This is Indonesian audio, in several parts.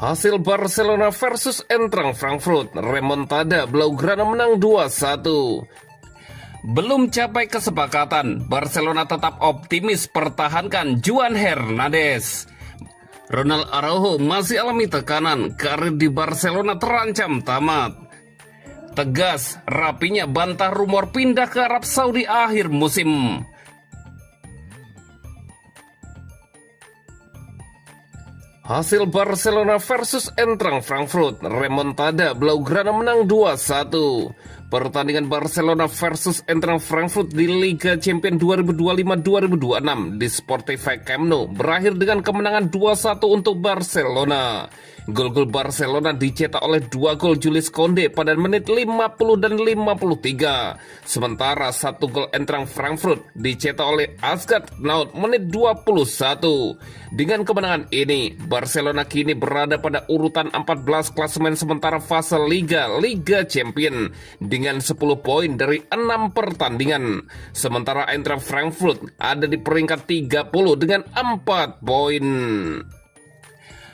Hasil Barcelona versus Eintracht Frankfurt, remontada Blaugrana menang 2-1. Belum capai kesepakatan, Barcelona tetap optimis pertahankan Juan Hernandez. Ronald Araujo masih alami tekanan, karir di Barcelona terancam tamat. Tegas, rapinya bantah rumor pindah ke Arab Saudi akhir musim. Hasil Barcelona versus Eintracht Frankfurt, remontada Blaugrana menang 2-1. Pertandingan Barcelona versus Eintracht Frankfurt di Liga Champions 2025-2026 di Spotify Camp Nou berakhir dengan kemenangan 2-1 untuk Barcelona. Gol-gol Barcelona dicetak oleh 2 gol Jules Koundé pada menit 50 dan 53. Sementara 1 gol Eintracht Frankfurt dicetak oleh Asgard Knaut menit 21. Dengan kemenangan ini, Barcelona kini berada pada urutan 14 klasemen sementara fase Liga Champions dengan 10 poin dari 6 pertandingan. Sementara Eintracht Frankfurt ada di peringkat 30 dengan 4 poin.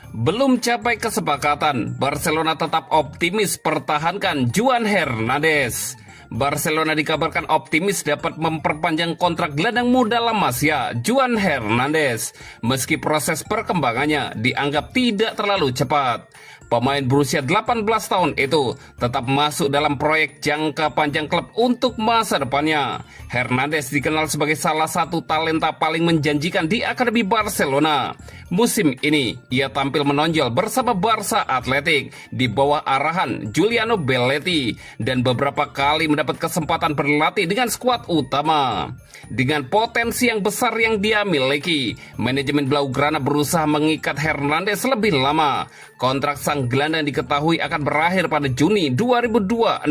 Belum capai kesepakatan, Barcelona tetap optimis pertahankan Juan Hernandez. Barcelona dikabarkan optimis dapat memperpanjang kontrak gelandang muda La Masia, Juan Hernandez, meski proses perkembangannya dianggap tidak terlalu cepat. Pemain berusia 18 tahun itu tetap masuk dalam proyek jangka panjang klub untuk masa depannya. Hernandez dikenal sebagai salah satu talenta paling menjanjikan di Akademi Barcelona. Musim ini, ia tampil menonjol bersama Barca Athletic di bawah arahan Giuliano Belletti dan beberapa kali mendapat kesempatan berlatih dengan skuad utama. Dengan potensi yang besar yang dia miliki, manajemen Blaugrana berusaha mengikat Hernandez lebih lama. Kontrak sang gelandang diketahui akan berakhir pada Juni 2026,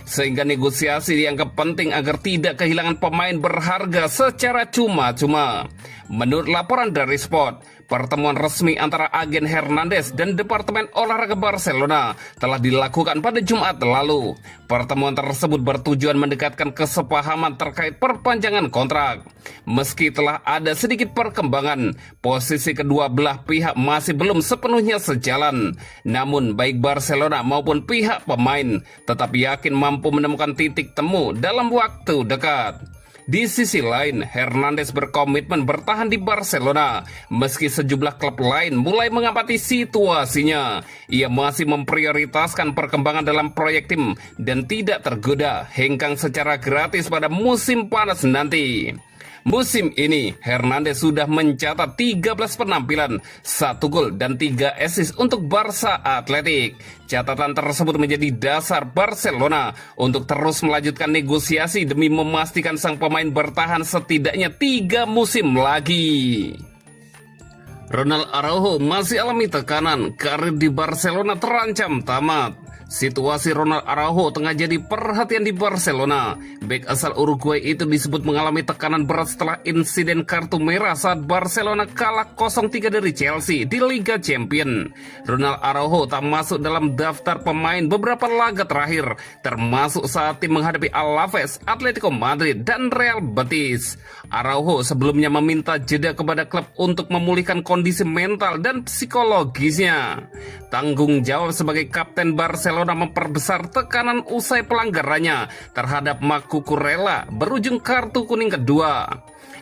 sehingga negosiasi dianggap penting agar tidak kehilangan pemain berharga secara cuma-cuma. Menurut laporan dari Sport, pertemuan resmi antara agen Hernandez dan Departemen Olahraga Barcelona telah dilakukan pada Jumat lalu. Pertemuan tersebut bertujuan mendekatkan kesepahaman terkait perpanjangan kontrak. Meski telah ada sedikit perkembangan, posisi kedua belah pihak masih belum sepenuhnya sejalan. Namun baik Barcelona maupun pihak pemain tetap yakin mampu menemukan titik temu dalam waktu dekat. Di sisi lain, Hernandez berkomitmen bertahan di Barcelona. Meski sejumlah klub lain mulai mengamati situasinya, ia masih memprioritaskan perkembangan dalam proyek tim dan tidak tergoda hengkang secara gratis pada musim panas nanti. Musim ini, Hernandez sudah mencatat 13 penampilan, 1 gol dan 3 assist untuk Barca Athletic. Catatan tersebut menjadi dasar Barcelona untuk terus melanjutkan negosiasi demi memastikan sang pemain bertahan setidaknya 3 musim lagi. Ronald Araujo masih alami tekanan, karir di Barcelona terancam tamat. Situasi Ronald Araujo tengah jadi perhatian di Barcelona. Bek asal Uruguay itu disebut mengalami tekanan berat setelah insiden kartu merah saat Barcelona kalah 0-3 dari Chelsea di Liga Champions. Ronald Araujo tak masuk dalam daftar pemain beberapa laga terakhir, termasuk saat tim menghadapi Alaves, Atletico Madrid, dan Real Betis. Araujo sebelumnya meminta jeda kepada klub untuk memulihkan kondisi mental dan psikologisnya. Tanggung jawab sebagai kapten Barcelona memperbesar tekanan usai pelanggarannya terhadap Marc Cucurella berujung kartu kuning kedua.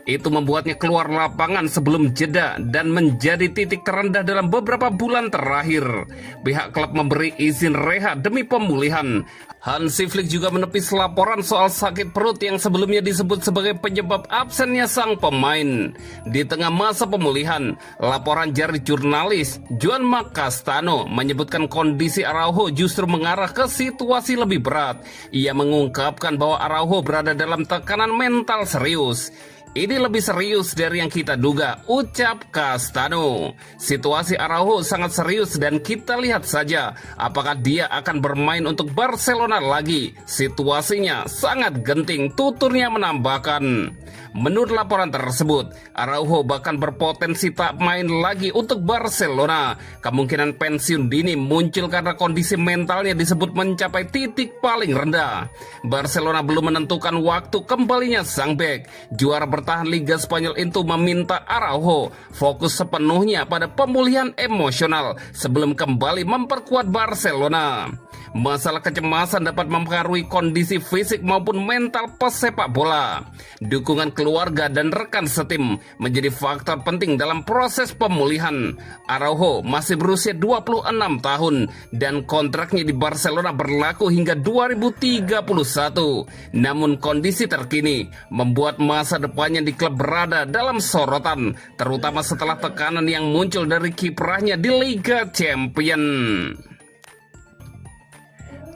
Itu membuatnya keluar lapangan sebelum jeda dan menjadi titik terendah dalam beberapa bulan terakhir. Pihak klub memberi izin rehat demi pemulihan. Hansi Flick juga menepis laporan soal sakit perut yang sebelumnya disebut sebagai penyebab absennya sang pemain. Di tengah masa pemulihan, laporan jari jurnalis Joan Marc Castano menyebutkan kondisi Araujo justru mengarah ke situasi lebih berat. Ia mengungkapkan bahwa Araujo berada dalam tekanan mental serius. Ini lebih serius dari yang kita duga, ucap Castano. Situasi Araujo sangat serius dan kita lihat saja apakah dia akan bermain untuk Barcelona lagi. Situasinya sangat genting, tuturnya menambahkan. Menurut laporan tersebut, Araujo bahkan berpotensi tak main lagi untuk Barcelona. Kemungkinan pensiun dini muncul karena kondisi mentalnya disebut mencapai titik paling rendah. Barcelona belum menentukan waktu kembalinya sang bek. Juara bertahan Liga Spanyol itu meminta Araujo fokus sepenuhnya pada pemulihan emosional sebelum kembali memperkuat Barcelona. Masalah kecemasan dapat mempengaruhi kondisi fisik maupun mental pesepak bola. Dukungan keluarga dan rekan setim menjadi faktor penting dalam proses pemulihan. Araujo masih berusia 26 tahun dan kontraknya di Barcelona berlaku hingga 2031. Namun kondisi terkini membuat masa depannya di klub berada dalam sorotan, terutama setelah tekanan yang muncul dari kiprahnya di Liga Champions.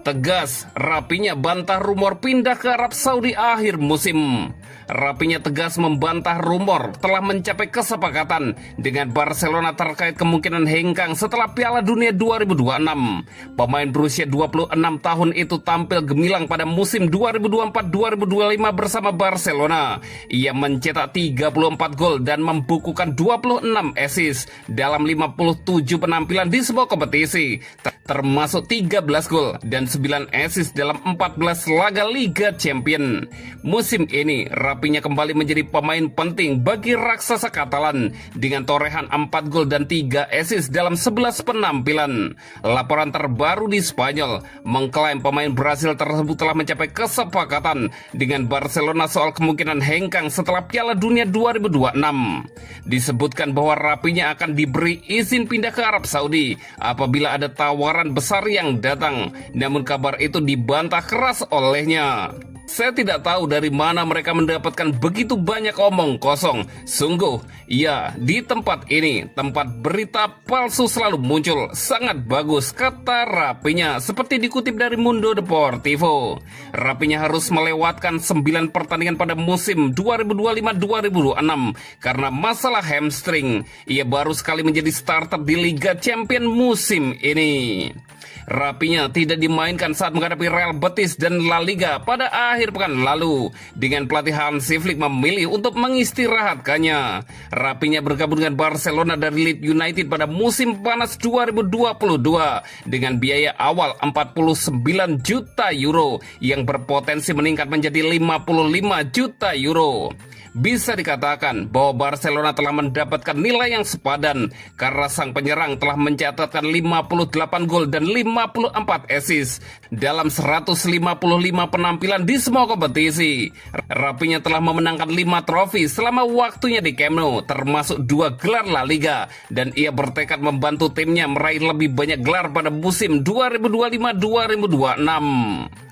Tegas, Rapinya bantah rumor pindah ke Arab Saudi akhir musim. Rapinya tegas membantah rumor telah mencapai kesepakatan dengan Barcelona terkait kemungkinan hengkang setelah Piala Dunia 2026. Pemain berusia 26 tahun itu tampil gemilang pada musim 2024-2025 bersama Barcelona. Ia mencetak 34 gol dan membukukan 26 assist dalam 57 penampilan di sebuah kompetisi, termasuk 13 gol dan 9 assist dalam 14 laga Liga Champions. Musim ini Rapinya kembali menjadi pemain penting bagi raksasa Katalan dengan torehan 4 gol dan 3 assist dalam 11 penampilan. Laporan terbaru di Spanyol mengklaim pemain Brasil tersebut telah mencapai kesepakatan dengan Barcelona soal kemungkinan hengkang setelah Piala Dunia 2026. Disebutkan bahwa Rapinya akan diberi izin pindah ke Arab Saudi apabila ada tawaran besar yang datang, namun kabar itu dibantah keras olehnya. Saya tidak tahu dari mana mereka mendapatkan begitu banyak omong kosong. Sungguh, ya, di tempat ini, tempat berita palsu selalu muncul. Sangat bagus, kata Rapinya, seperti dikutip dari Mundo Deportivo. Rapinya harus melewatkan 9 pertandingan pada musim 2025-2026 karena masalah hamstring. Ia baru sekali menjadi starter di Liga Champions musim ini. Rapinya tidak dimainkan saat menghadapi Real Betis dan La Liga pada akhir pekan lalu. Dengan pelatih Hansi Flick memilih untuk mengistirahatkannya. Rapinya bergabung dengan Barcelona dari Leeds United pada musim panas 2022 dengan biaya awal 49 juta euro yang berpotensi meningkat menjadi 55 juta euro. Bisa dikatakan bahwa Barcelona telah mendapatkan nilai yang sepadan karena sang penyerang telah mencatatkan 58 gol dan 54 assist dalam 155 penampilan di semua kompetisi. Rapinya telah memenangkan 5 trofi selama waktunya di Camp Nou, termasuk 2 gelar La Liga, dan ia bertekad membantu timnya meraih lebih banyak gelar pada musim 2025-2026.